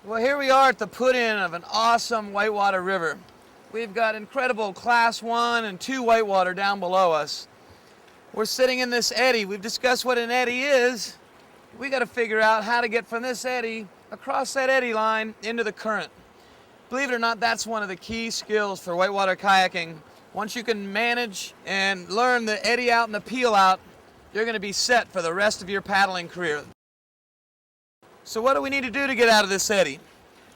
Well, here we are at the put-in of an awesome whitewater river. We've got incredible class 1 and 2 whitewater down below us. We're sitting in this eddy. We've discussed what an eddy is. We got to figure out how to get from this eddy across that eddy line into the current. Believe it or not, that's one of the key skills for whitewater kayaking. Once you can manage and learn the eddy out and the peel out, you're going to be set for the rest of your paddling career. So what do we need to do to get out of this eddy?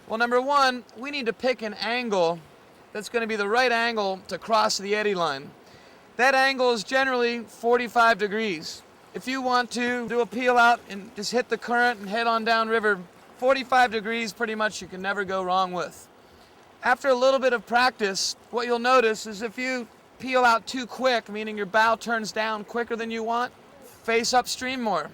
Well, number one, we need to pick an angle that's going to be the right angle to cross the eddy line. That angle is generally 45 degrees. If you want to do a peel out and just hit the current and head on downriver, 45 degrees pretty much you can never go wrong with. After a little bit of practice, what you'll notice is if you peel out too quick, meaning your bow turns down quicker than you want, face upstream more.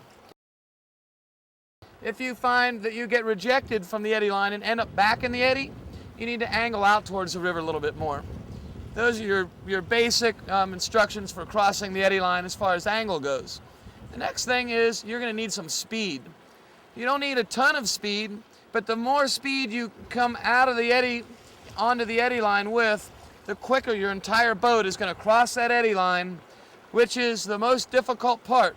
If you find that you get rejected from the eddy line and end up back in the eddy, you need to angle out towards the river a little bit more. Those are your basic instructions for crossing the eddy line as far as angle goes. The next thing is you're going to need some speed. You don't need a ton of speed, but the more speed you come out of the eddy onto the eddy line with, the quicker your entire boat is going to cross that eddy line, which is the most difficult part.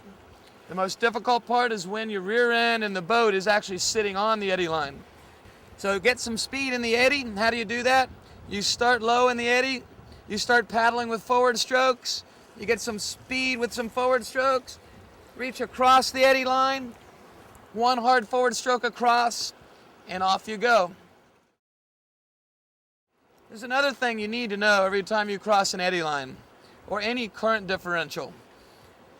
The most difficult part is when your rear end and the boat is actually sitting on the eddy line. So get some speed in the eddy. How do you do that? You start low in the eddy. You start paddling with forward strokes. You get some speed with some forward strokes. Reach across the eddy line. One hard forward stroke across, and off you go. There's another thing you need to know every time you cross an eddy line or any current differential.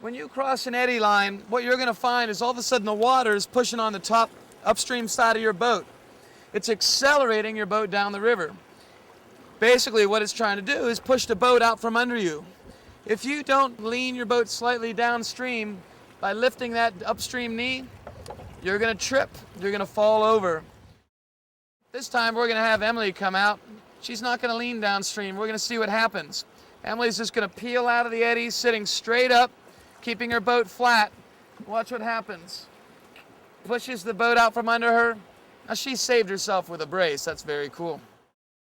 When you cross an eddy line, what you're going to find is all of a sudden the water is pushing on the top upstream side of your boat. It's accelerating your boat down the river. Basically what it's trying to do is push the boat out from under you. If you don't lean your boat slightly downstream by lifting that upstream knee, you're going to trip. You're going to fall over. This time we're going to have Emily come out. She's not going to lean downstream. We're going to see what happens. Emily's just going to peel out of the eddy, sitting straight up, keeping her boat flat. Watch what happens. Pushes the boat out from under her. Now she saved herself with a brace. That's very cool.